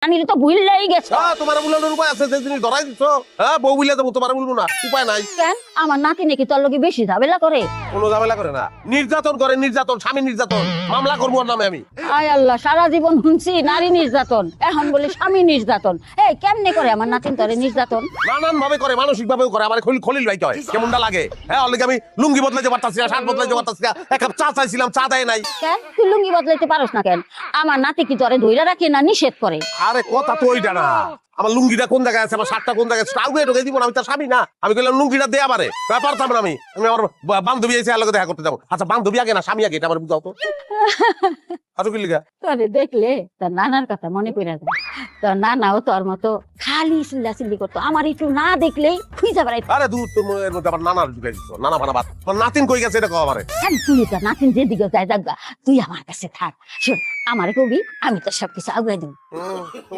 নানির তো ভুললেই গেছো। তোমার বুলানোর উপায় আছে, যে জিনিস ধরাই দিচ্ছ। হ্যাঁ, বউ বুলে দেবো, তোমার বলবো না, উপায় নাই। কেন আমার নাতি নাকি তোর লগে বেশি ঝামেলা করে? কোনো ঝামেলা করে না, নির্যাতন করে, নির্যাতন, স্বামী নির্যাতন, মামলা করবো ওর নামে আমি। আয় আল্লাহ, সারা জীবন শুনছি নারী নির্যাতন, এখন বলে স্বামী নির্যাতন। এই কেমনে করে আমার নাতিন তোরে নির্যাতন? নানান ভাবে করে, মানসিক ভাবেও করে। আমার খলিল ভাই কয় কেমনটা লাগে। হ্যাঁ, অলরেডি আমি লুঙ্গি বদলাইতে পারতাছি না, শার্ট বদলাইতে পারতাছি না, এক কাপ চা চাইছিলাম, চা দেয় নাই। কেন তুই লুঙ্গি বদলাইতে পারস না কেন? আমার নাতি কি তোরে ধইরা রাখে না নিষেধ করে? আরে কথা তো ওইটা না, আমার লুঙ্গিটা কোন জায়গায় আছে, আমার শার্টটা কোন জায়গায় আছে, আগুয়ে ঢুকে দিব না, আমি তার স্বামী না। আমি কইলাম লুঙ্গিটা দে, আমারে পারতাম না। আমি আমার বান্ধবী এসে আলোকে দেখা করতে যাবো। আচ্ছা, বান্ধবী আগে না স্বামী আগে, এটা আমার বুঝাও তো। আচ্ছা, কি লিখা? তোরে দেখলে তোর নানার কথা মনে পড়ে যায়। তোর নানাও তোর মতো খালি চিল্লাচিল্লি করতো, আমার একটু না দেখলেই খুঁজে বেড়াইতো। আরে দূর, তোর এর মধ্যে আবার নানার ঢুকে দিচ্ছ, নানা ভাড়া বাদ। আমার নাতিন কই গেছে এটা কও আমারে। আরে তুই তোর নাতিন যেদিকে যায় যাক গা, তুই আমার কাছে থাক। শোন, আমার কবি, আমি তোর সবকিছু আগুয়ে দেব।